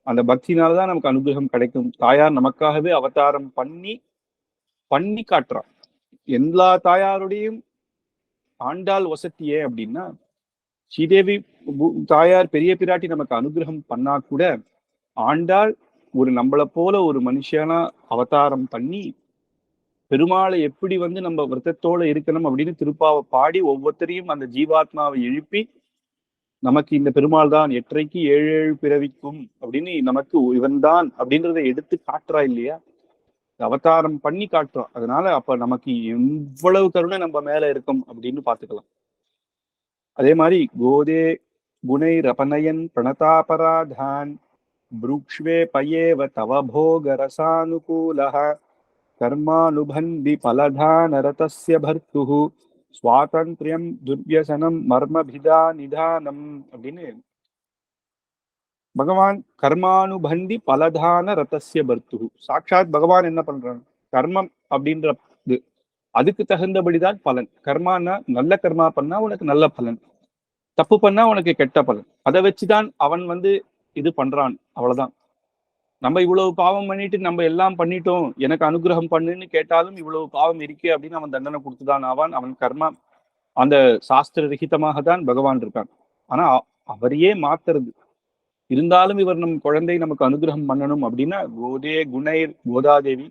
அந்த பக்தினாலதான் நமக்கு அனுகிரகம் கிடைக்கும். தாயார் நமக்காகவே அவதாரம் பண்ணி காட்டுறான். எல்லா தாயாருடையும் ஆண்டாள் வசத்தியே அப்படின்னா, ஸ்ரீதேவி தாயார் பெரிய பிராட்டி நமக்கு அனுகிரகம் பண்ணா கூட ஆண்டாள் ஒரு நம்மளை போல ஒரு மனுஷனா அவதாரம் பண்ணி பெருமாளை எப்படி வந்து நம்ம விரதத்தோட இருக்கணும் அப்படின்னு திருப்பாவை பாடி ஒவ்வொருத்தரையும் அந்த ஜீவாத்மாவை எழுப்பி நமக்கு இந்த பெருமாள் தான் எற்றைக்கு 7 பிறவிக்கும் அப்படின்னு நமக்கு இவன் தான் அப்படின்றத எடுத்து காட்டுறா இல்லையா? அவதாரம் பண்ணி காட்டுறோம். அதனால அப்ப நமக்கு எவ்வளவு கருணை நம்ம மேல இருக்கும் அப்படின்னு பாத்துக்கலாம். அதே மாதிரி கோதே குணை ரபனயன் பிரணதாபராதான் புருக்ஷ்வே பயேவ தவ போக ரசானுகூலஹ கர்மானுபந்தி பலதானரதஸ்ய பர்த்துஹு ஸ்வாதந்திரியம் துர்வியசனம் மர்மபிதா நிதானம் அப்படின்னு பகவான் கர்மானுபந்தி பலதான ரதஸ்ய பர்த்துஹு. சாட்சாத் பகவான் என்ன பண்றான்? கர்மம் அப்படின்றது அதுக்கு தகுந்தபடிதான் பலன். கர்மானா நல்ல கர்மா பண்ணா உனக்கு நல்ல பலன், தப்பு பண்ணா உனக்கு கெட்ட பலன். அதை வச்சுதான் அவன் வந்து இது பண்றான், அவ்வளவுதான். நம்ம இவ்வளவு பாவம் பண்ணிட்டு நம்ம எல்லாம் பண்ணிட்டோம், எனக்கு அனுகிரகம் பண்ணுன்னு கேட்டாலும் இவ்வளவு பாவம் இருக்கே அப்படின்னு அவன் தண்டனை கொடுத்துதான் ஆவான். அவன் கர்மா அந்த சாஸ்திர ரகிதமாக தான் பகவான் இருக்கான். ஆனா அவரையே மாத்துறது. இருந்தாலும் இவர் நம் குழந்தை நமக்கு அனுகிரகம் பண்ணணும் அப்படின்னா கோதே குணை கோதாதேவி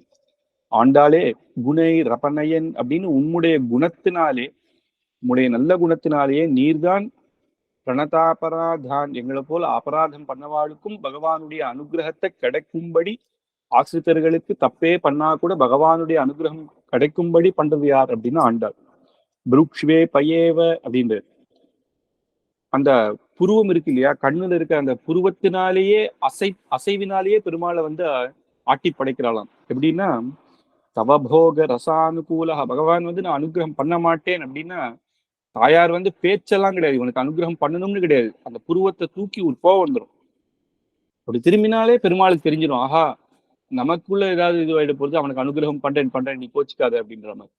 ஆண்டாளே குணை ரபனயன் அப்படின்னு உம்முடைய குணத்தினாலே, உம்முடைய நல்ல குணத்தினாலேயே நீர்தான் பிரணதாபராதான் எங்களை போல அபராதம் பண்ணவாளுக்கும் பகவானுடைய அனுகிரகத்தை கிடைக்கும்படி, ஆசிரியர்களுக்கு தப்பே பண்ணா கூட பகவானுடைய அனுகிரகம் கிடைக்கும்படி பண்றது யார் அப்படின்னா ஆண்டாள். புருக்ஷ்வே பயேவ அப்படின்றது அந்த புருவம் இருக்கு இல்லையா, கண்ணுல இருக்க அந்த புருவத்தினாலேயே அசைவினாலேயே பெருமாளை வந்து ஆட்டி படைக்கிறாளாம். எப்படின்னா தவபோக ரசானுகூல பகவான் வந்து நான் அனுகிரகம் பண்ண மாட்டேன் அப்படின்னா தாயார் வந்து பேச்செல்லாம் கிடையாது, இவனுக்கு அனுகிரகம் பண்ணணும்னு கிடையாது, அந்த புருவத்தை தூக்கி ஒரு கோவம் வந்துடும். அப்படி திரும்பினாலே பெருமாளுக்கு தெரிஞ்சிடும், ஆஹா நமக்குள்ள ஏதாவது இது ஆயிட போறது, அவனுக்கு அனுகிரகம் பண்றேன் நீ கோச்சிக்காத அப்படின்ற மாதிரி.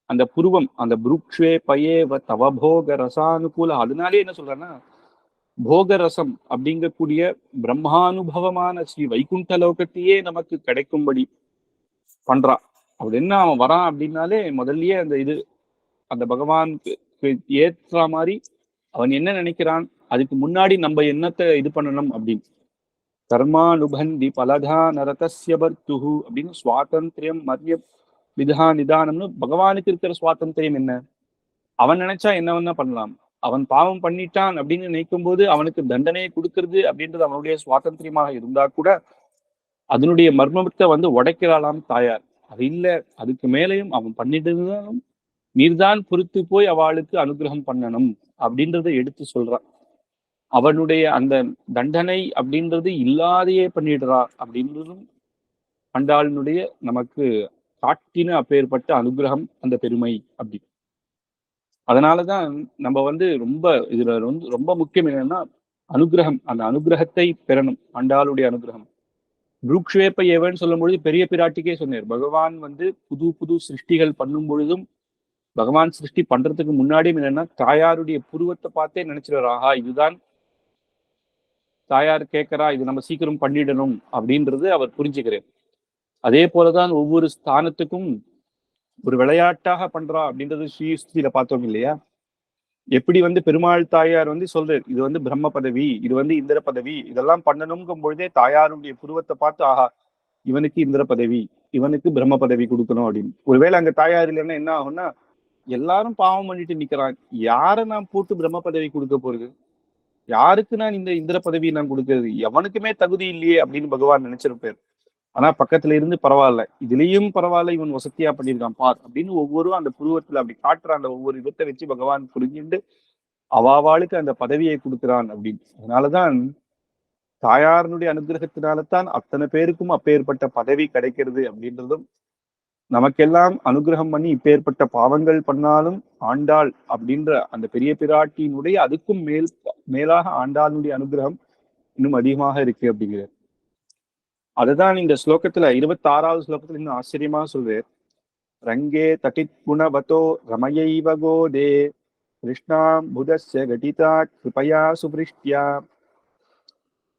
அந்த புருவம் அந்த புருக்ஷ்வே பயேவ தவபோக ரசானுகூல, அதனாலே என்ன சொல்றேன்னா போகரசம் அப்படிங்கக்கூடிய பிரம்மானுபவமான ஸ்ரீ வைகுண்ட லோகத்தையே நமக்கு கிடைக்கும்படி பண்றான். அப்படி என்ன அவன் வரான் அப்படின்னாலே முதல்லயே அந்த இது அந்த பகவானுக்கு ஏற்ற மாதிரி அவன் என்ன நினைக்கிறான், அதுக்கு முன்னாடி நம்ம என்னத்தை இது பண்ணணும் அப்படின்னு. கர்மானுபந்தி பலதா நரதஸ்ய பர்த்துஹு அப்படின்னு சுவாதந்திரியம் மத்திய விதா நிதானம்னு பகவானுக்கு இருக்கிற சுவாதந்திரியம் என்ன? அவன் நினைச்சா என்ன வேணா பண்ணலாம். அவன் பாவம் பண்ணிட்டான் அப்படின்னு நினைக்கும் போது அவனுக்கு தண்டனையை கொடுக்கறது அப்படின்றது அவனுடைய சுவாதந்திரியமாக இருந்தா கூட அதனுடைய மர்மத்தை வந்து உடைக்கிறாளாம் தாயார். அது இல்ல, அதுக்கு மேலையும் அவன் பண்ணிட்டு நீர்தான் பொறுத்து போய் அவளுக்கு அனுகிரகம் பண்ணணும் அப்படின்றத எடுத்து சொல்றான். அவனுடைய அந்த தண்டனை அப்படின்றது இல்லாதையே பண்ணிடுறா அப்படின்றதும் ஆண்டாளினுடைய நமக்கு காட்டின அப்பேற்பட்ட அனுகிரகம், அந்த பெருமை அப்படி. அதனாலதான் நம்ம வந்து ரொம்ப இதுல வந்து ரொம்ப முக்கியம் என்னன்னா அனுகிரகம், அந்த அனுகிரகத்தை பெறணும், ஆண்டாளுடைய அனுகிரகம். புருக்ஷ்வேப்ப ஏவன்னு சொல்லும் பொழுது பெரிய பிராட்டிக்கே சொன்னார், பகவான் வந்து புது புது சிருஷ்டிகள் பண்ணும் பொழுதும் பகவான் சிருஷ்டி பண்றதுக்கு முன்னாடியும் என்னன்னா தாயாருடைய புருவத்தை பார்த்தே நினைச்சிடுறா, ஆஹா இதுதான் தாயார் கேட்கறா, இது நம்ம சீக்கிரம் பண்ணிடணும் அப்படின்றது அவர் புரிஞ்சுக்கிறார். அதே போலதான் ஒவ்வொரு ஸ்தானத்துக்கும் ஒரு விளையாட்டாக பண்றா அப்படின்றது ஸ்ரீஸ்தியில பார்த்தோம் இல்லையா? எப்படி வந்து பெருமாள் தாயார் வந்து சொல்றாரு, இது வந்து பிரம்ம பதவி, இது வந்து இந்திர பதவி, இதெல்லாம் பண்ணணுங்கும் பொழுதே தாயாருடைய புருவத்தை பார்த்து, ஆஹா இவனுக்கு இந்திர பதவி, இவனுக்கு பிரம்ம பதவி கொடுக்கணும் அப்படின்னு. ஒருவேளை அங்க தாயார் இல்லைன்னா என்ன ஆகும்னா, எல்லாரும் பாவம் பண்ணிட்டு நிக்கிறான், யாரை நான் போட்டு பிரம்ம பதவி கொடுக்க போறது, யாருக்கு நான் இந்த இந்திர பதவி நான் கொடுக்கறது, எவனுக்குமே தகுதி இல்லையே அப்படின்னு பகவான் நினைச்சிருப்பாரு. ஆனா பக்கத்துல இருந்து பரவாயில்ல, இதுலயும் பரவாயில்ல, இவன் வசதியா பண்ணியிருக்கான் பார் அப்படின்னு ஒவ்வொரு அந்த புருவத்துல அப்படி காட்டுற அந்த ஒவ்வொரு விதத்தை வச்சு பகவான் புரிஞ்சுட்டு அவாவாளுக்கு அந்த பதவியை கொடுக்கிறான் அப்படின்னு. அதனாலதான் தாயாரனுடைய அனுகிரகத்தினால்தான் அத்தனை பேருக்கும் அப்பேற்பட்ட பதவி கிடைக்கிறது அப்படின்றதும், நமக்கெல்லாம் அனுகிரகம் பண்ணி இப்பேற்பட்ட பாவங்கள் பண்ணாலும் ஆண்டாள் அப்படின்ற அந்த பெரிய பிராட்டியினுடைய அதுக்கும் மேலாக ஆண்டாளுடைய அனுகிரகம் இன்னும் அதிகமாக இருக்கு அப்படிங்கிறார். அதுதான் இந்த ஸ்லோகத்துல 26வது ஸ்லோகத்துல இன்னும் ஆச்சரியமா சொல்றார். ரங்கே தட்டித் குணவதோ ரமயைவ கோதே கிருஷ்ணாம் புதஸ்ய கடிதா கிருபயா சுபிருஷ்டியா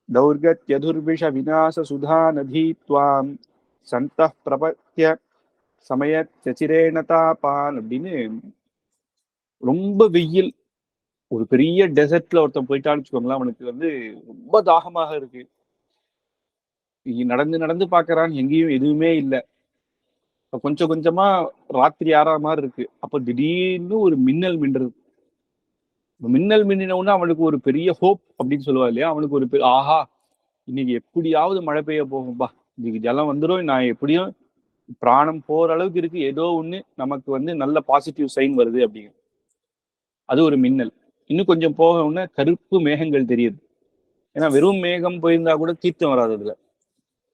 தௌர்கத்யதுர்விஷ விநாச சுதா நதி துவாம் சந்த பிரபத்திய சமயச்சிரேண தாபான் அப்படின்னு. ரொம்ப வெயில், ஒரு பெரிய டெசர்ட்ல ஒருத்தன் போயிட்டான்னு வச்சுக்கோங்களேன், அவனுக்கு வந்து ரொம்ப தாகமாக இருக்கு, நடந்து நடந்து பாக்குறான், எங்கேயும் எதுவுமே இல்லை. கொஞ்சம் கொஞ்சமா ராத்திரி ஆறா மாதிரி இருக்கு. அப்ப திடீர்னு ஒரு மின்னல் மின்றது. மின்னல் மின்னினவுன்னா அவனுக்கு ஒரு பெரிய ஹோப் அப்படின்னு சொல்லுவா இல்லையா, அவனுக்கு ஒரு ஆஹா இன்னைக்கு எப்படியாவது மழை பெய்ய போகும்பா, இன்னைக்கு ஜலம் வந்துடும், நான் எப்படியும் பிராணம் போற அளவுக்கு இருக்கு, ஏதோ ஒண்ணு நமக்கு வந்து நல்ல பாசிட்டிவ் சைன் வருது அப்படிங்க. அது ஒரு மின்னல். இன்னும் கொஞ்சம் போக உடனே கருப்பு மேகங்கள் தெரியுது. ஏன்னா வெறும் மேகம் போயிருந்தா கூட தீர்த்தம் வராது. அதுல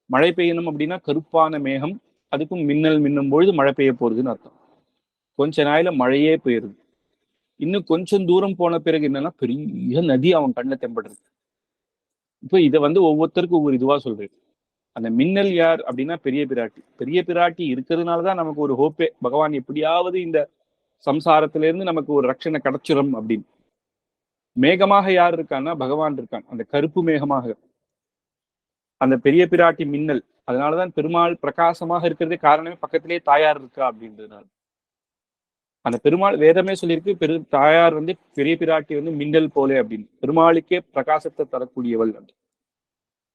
மழை பெய்யணும் அப்படின்னா கருப்பான மேகம், அதுக்கும் மின்னல் மின்னும் பொழுது மழை பெய்ய போறதுன்னு அர்த்தம். கொஞ்ச நாயில மழையே போயிருது. இன்னும் கொஞ்சம் தூரம் போன பிறகு என்னன்னா பெரிய நதி அவன் கண்ணில் தென்படுறது. இப்போ இதை வந்து ஒவ்வொருத்தருக்கும் ஒவ்வொரு இதுவா சொல்றேன். அந்த மின்னல் யார் அப்படின்னா பெரிய பிராட்டி. பெரிய பிராட்டி இருக்கிறதுனாலதான் நமக்கு ஒரு ஹோப்பே, பகவான் எப்படியாவது இந்த சம்சாரத்திலிருந்து நமக்கு ஒரு ரட்சணை கிடைச்சிடும் அப்படின்னு. மேகமாக யார் இருக்கான்னா பகவான் இருக்கான், அந்த கருப்பு மேகமாக அந்த பெரிய பிராட்டி மின்னல். அதனாலதான் பெருமாள் பிரகாசமாக இருக்கிறதே காரணமே பக்கத்திலேயே தாயார் இருக்கா அப்படின்றதுனால. அந்த பெருமாள் வேதமே சொல்லியிருக்கு, தாயார் வந்து பெரிய பிராட்டி வந்து மின்னல் போலே அப்படின்னு. பெருமாளுக்கே பிரகாசத்தை தரக்கூடியவள்.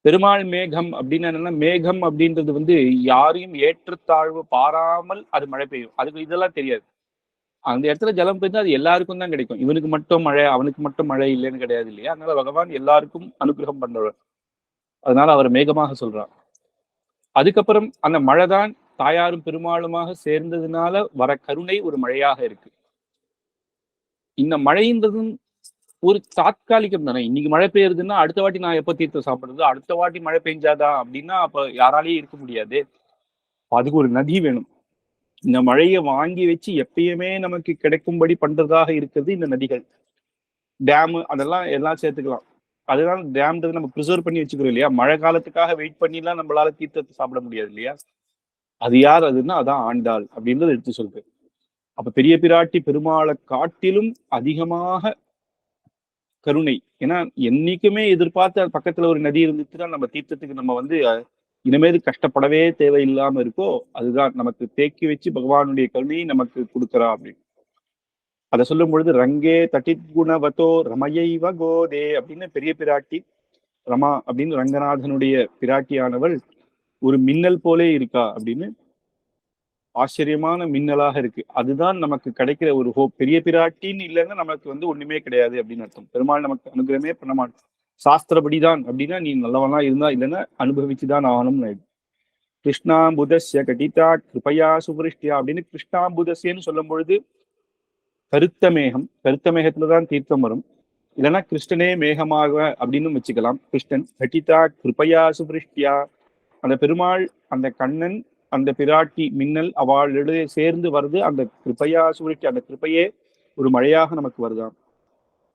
பெருமாள் மேகம் அப்படின்னு என்னன்னா, மேகம் அப்படின்றது வந்து யாரையும் ஏற்றத்தாழ்வு பாராமல் அது மழை பெய்யும். அதுக்கு இதெல்லாம் தெரியாது. அந்த இடத்துல ஜலம் பெய்ஞ்சா அது எல்லாருக்கும் தான் கிடைக்கும். இவனுக்கு மட்டும் மழை, அவனுக்கு மட்டும் மழை இல்லைன்னு கிடையாது இல்லையா. அதனால பகவான் எல்லாருக்கும் அனுகிரகம் பண்றவர். அதனால அவர் மேகமாக சொல்றார். அதுக்கப்புறம் அந்த மழைதான் தாயாரும் பெருமாளுமாக சேர்ந்ததுனால வர கருணை ஒரு மழையாக இருக்கு. இந்த மழைன்றதும் ஒரு தாத்காலிகம் தானே. இன்னைக்கு மழை பெய்யுறதுன்னா அடுத்த வாட்டி நான் எப்ப தீர்த்தம் சாப்பிடுறது, அடுத்த வாட்டி மழை பெஞ்சாதான் அப்படின்னா அப்ப யாராலையும் இருக்க முடியாது. அதுக்கு ஒரு நதி வேணும். இந்த மழையை வாங்கி வச்சு எப்பயுமே நமக்கு கிடைக்கும்படி பண்றதாக இருக்கிறது இந்த நதிகள், டேமு, அதெல்லாம் எல்லாம் சேர்த்துக்கலாம். அதுதான் டேம்ன்றது நம்ம ப்ரிசர்வ் பண்ணி வச்சுக்கிறோம் இல்லையா. மழை காலத்துக்காக வெயிட் பண்ணிலாம் நம்மளால தீர்த்தத்தை சாப்பிட முடியாது இல்லையா. அது யார் அதுன்னா அதான் ஆண்டாள் அப்படின்றது எடுத்து சொல்றேன். அப்ப பெரிய பிராட்டி பெருமாளை காட்டிலும் அதிகமாக கருணை. ஏன்னா என்னைக்குமே எதிர்பார்த்த பக்கத்துல ஒரு நதி இருந்துச்சுன்னா நம்ம தீர்த்தத்துக்கு நம்ம வந்து இனிமேல் கஷ்டப்படவே தேவையில்லாம இருக்கோ, அதுதான் நமக்கு தேக்கி வச்சு பகவானுடைய கருணையை நமக்கு கொடுக்குறா அப்படின்னு. அதை சொல்லும் பொழுது ரங்கே தட்டித் குணவதோ ரமயைவ கோதே அப்படின்னு பெரிய பிராட்டி ரமா அப்படின்னு ரங்கநாதனுடைய பிராட்டியானவள் ஒரு மின்னல் போலே இருக்கா அப்படின்னு. ஆச்சரியமான மின்னலாக இருக்கு. அதுதான் நமக்கு கிடைக்கிற ஒரு ஹோப். பெரிய பிராட்டின்னு இல்லைன்னா நமக்கு வந்து ஒண்ணுமே கிடையாது அப்படின்னு அர்த்தம். பெருமாள் நமக்கு அனுகிரகமே பண்ண மாட்டோம். சாஸ்திரப்படிதான் அப்படின்னா நீ நல்லவனா இருந்தா இல்லைன்னா அனுபவிச்சுதான் ஆகணும்னு. கிருஷ்ணாம்புதஸ்ய கடிதா கிருபயா சுபிருஷ்டியா அப்படின்னு கிருஷ்ணாம்புதஸ்யன்னு சொல்லும் பொழுது கருத்த மேகம், கருத்த மேகத்துலதான் தீர்த்தம் வரும். இல்லைன்னா கிருஷ்ணனே மேகமாக அப்படின்னு வச்சுக்கலாம். கிருஷ்ணன் கடிதா கிருபயா சுபிருஷ்டியா, அந்த பெருமாள் அந்த கண்ணன் அந்த பிராட்டி மின்னல் அவளுடைய சேர்ந்து வருது. அந்த கிருபையா சுருட்டி அந்த கிருப்பையே ஒரு மழையாக நமக்கு வருதாம்.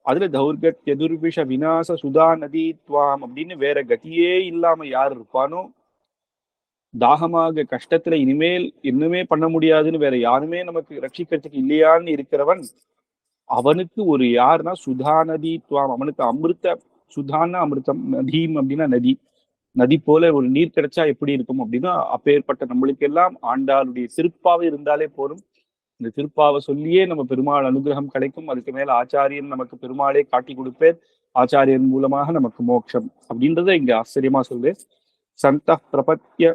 அதுல தௌர்கத் எதுர்விஷ விநாச சுதா நதி துவாம் அப்படின்னு வேற கதியே இல்லாம யார் இருப்பானோ, தாகமாக கஷ்டத்துல இனிமேல் இன்னுமே பண்ண முடியாதுன்னு வேற யாருமே நமக்கு ரட்சிக்கிறதுக்கு இல்லையான்னு இருக்கிறவன், அவனுக்கு ஒரு யாருன்னா சுதா நதி துவாம், அவனுக்கு அமிர்த, சுதான்னா அமிர்தம், நதீம் அப்படின்னா நதி, நதி போல ஒரு நீர் கிடைச்சா எப்படி இருக்கும் அப்படின்னா அப்பேற்பட்ட நம்மளுக்கு எல்லாம் ஆண்டாளுடைய திருப்பாவை இருந்தாலே போதும். இந்த திருப்பாவை சொல்லியே நம்ம பெருமாள் அனுகிரகம் கிடைக்கும். அதுக்கு மேல ஆச்சாரியன் நமக்கு பெருமாளே காட்டி கொடுப்பேன். ஆச்சாரியன் மூலமாக நமக்கு மோட்சம் அப்படின்றத இங்க ஆச்சரியமா சொல்லு. சந்த பிரபத்திய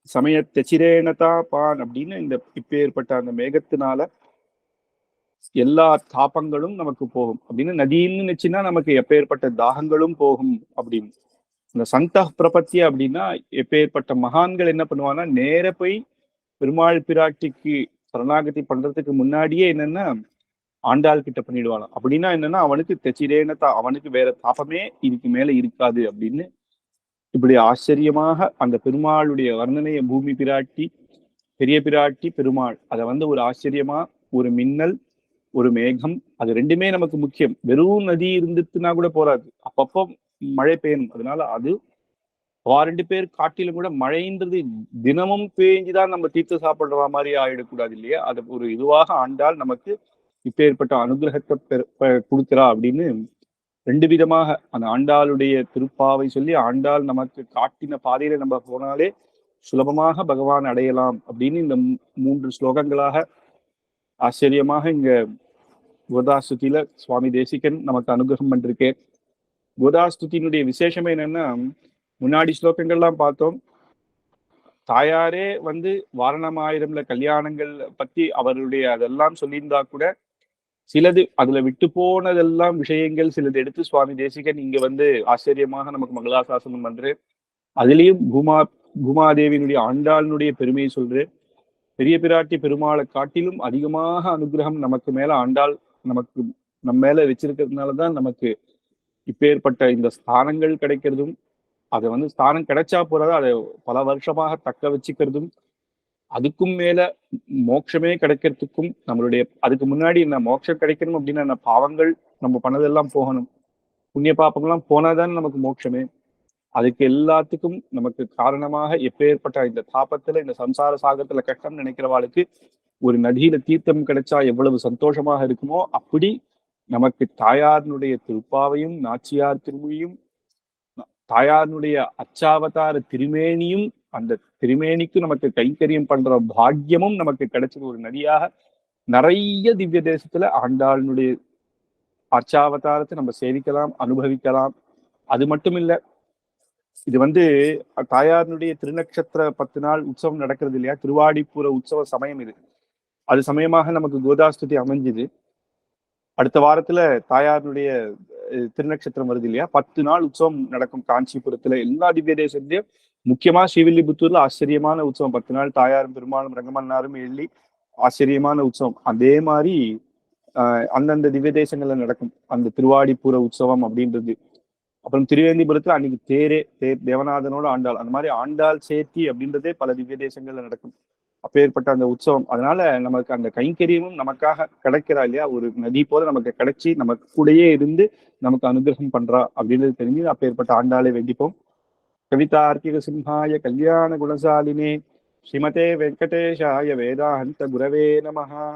சமயத்தெச்சிரேனதா பான் அப்படின்னு இந்த இப்பேற்பட்ட அந்த மேகத்தினால எல்லா தாபங்களும் நமக்கு போகும் அப்படின்னு நதின்னு நினைச்சுன்னா நமக்கு எப்பேற்பட்ட தாகங்களும் போகும் அப்படின்னு. இந்த சந்த பிரபத்திய அப்படின்னா எப்பேற்பட்ட மகான்கள் என்ன பண்ணுவாங்கன்னா நேர போய் பெருமாள் பிராட்டிக்கு சரணாகதி பண்றதுக்கு முன்னாடியே என்னன்னா ஆண்டாள் கிட்ட பண்ணிடுவாங்க. அப்படின்னா என்னன்னா அவனுக்கு தெச்சிரேனதா, அவனுக்கு வேற தாபமே இதுக்கு மேல இருக்காது அப்படின்னு இப்படி ஆச்சரியமாக அந்த பெருமாளுடைய வர்ணனைய பூமி பிராட்டி, பெரிய பிராட்டி, பெருமாள் அதை ஒரு ஆச்சரியமா ஒரு மின்னல், ஒரு மேகம், அது ரெண்டுமே நமக்கு முக்கியம். வெறும் நதி இருந்துச்சுன்னா கூட போறாது, அப்பப்போ மழை பெய்யணும். அதனால அது ரெண்டு பேர் காட்டிலும் கூட மழைன்றது தினமும் பேஞ்சுதான் நம்ம தீர்த்து சாப்பிடுற மாதிரி ஆயிடக்கூடாது இல்லையா? அது ஒரு இதுவாக ஆண்டாள் நமக்கு இப்பேற்பட்ட அனுகிரகத்தை கொடுக்கிறா அப்படின்னு ரெண்டு விதமாக அந்த ஆண்டாளுடைய திருப்பாவை சொல்லி ஆண்டாள் நமக்கு காட்டின பாதையில நம்ம போனாலே சுலபமாக பகவான் அடையலாம் அப்படின்னு இந்த 3 ஸ்லோகங்களாக ஆச்சரியமாக இங்க கோதாஸ்துதியில சுவாமி தேசிகன் நமக்கு அனுகிரகம் பண்ணிருக்கேன். கோதாஸ்துதியினுடைய விசேஷமே என்னன்னா, முன்னாடி ஸ்லோகங்கள்லாம் பார்த்தோம், தாயாரே வாரணமாயிரம்ல கல்யாணங்கள் பத்தி அவருடைய அதெல்லாம் சொல்லியிருந்தா கூட சிலது அதுல விட்டு போனதெல்லாம் விஷயங்கள் சிலது எடுத்து சுவாமி தேசிகன் இங்க ஆச்சரியமாக நமக்கு மங்களாசாசனம் பண்றேன். அதுலயும் பூமாதேவியினுடைய ஆண்டாளினுடைய பெருமையை சொல்றேன். பெரிய பிராட்டி பெருமாளை காட்டிலும் அதிகமாக அனுகிரகம் நமக்கு மேல ஆண்டாள் நமக்கு நம்ம மேல வச்சிருக்கிறதுனாலதான் நமக்கு இப்பேற்பட்ட இந்த ஸ்தானங்கள் கிடைக்கிறதும், அதை ஸ்தானம் கிடைச்சா போறதா அதை பல வருஷமாக தக்க வச்சுக்கிறதும், அதுக்கும் மேல மோட்சமே கிடைக்கிறதுக்கும் நம்மளுடைய அதுக்கு முன்னாடி என்ன மோட்சம் கிடைக்கணும் அப்படின்னா என்ன பாவங்கள் நம்ம பண்ணதெல்லாம் போகணும், புண்ணிய பாப்பங்கள்லாம் போனாதான் நமக்கு மோட்சமே. அதுக்கு எல்லாத்துக்கும் நமக்கு காரணமாக எப்பேற்பட்ட இந்த தாபத்துல இந்த சம்சார சாகரத்துல கஷ்டம் நினைக்கிறவாளுக்கு ஒரு நதியில தீர்த்தம் கிடைச்சா எவ்வளவு சந்தோஷமாக இருக்குமோ அப்படி நமக்கு தாயாரினுடைய திருப்பாவையும் நாச்சியார் திருமொழியும் தாயாரினுடைய அச்சாவதார திருமேனியும் அந்த திருமேனிக்கு நமக்கு கைங்கரியம் பண்ற பாக்கியமும் நமக்கு கிடைச்சது ஒரு நதியாக நிறைய திவ்ய தேசத்துல ஆண்டாளுடைய அச்சாவதாரத்தை நம்ம சேவிக்கலாம், அனுபவிக்கலாம். அது மட்டும் இல்ல, இது தாயாரினுடைய திருநக்ஷத்திர 10 நாள் உற்சவம் நடக்கிறது இல்லையா, திருவாடிப்புற உற்சவ சமயம் இது. அது சமயமாக நமக்கு கோதாஸ்துதி அமைஞ்சுது. அடுத்த வாரத்துல தாயாருடைய திருநக்ஷத்திரம் வருது இல்லையா, 10 நாள் உற்சவம் நடக்கும் காஞ்சிபுரத்துல எல்லா திவ்ய தேசத்தையும். முக்கியமா ஸ்ரீவில்லிபுத்தூர்ல ஆச்சரியமான உற்சவம், 10 நாள் தாயாரும் பெருமாளும் ரங்கமன்னாரும் எள்ளி ஆச்சரியமான உற்சவம். அதே மாதிரி அந்தந்த திவ்ய தேசங்கள்ல நடக்கும் அந்த திருவாடிப்புற உற்சவம் அப்படின்றது. அப்புறம் திருவேந்திபுரத்துல அன்னைக்கு தேர் தேவநாதனோட ஆண்டாள், அந்த மாதிரி ஆண்டாள் சேர்த்தி அப்படின்றதே பல திவ்ய தேசங்கள்ல நடக்கும். அப்பேற்பட்ட அந்த உற்சவம், அதனால நமக்கு அந்த கைங்கரியமும் நமக்காக கிடைக்கிறா இல்லையா, ஒரு நதி போல நமக்கு கிடைச்சி நமக்கு கூடயே இருந்து நமக்கு அனுகிரகம் பண்றா அப்படின்றது தெரிஞ்சு அப்பேற்பட்ட ஆண்டாளை வேண்டிப்போம். கவிதார்க்கிக சிம்ஹாய கல்யாண குணசாலினே ஸ்ரீமதே வெங்கடேஷாய வேதாந்த குரவே நமஹா.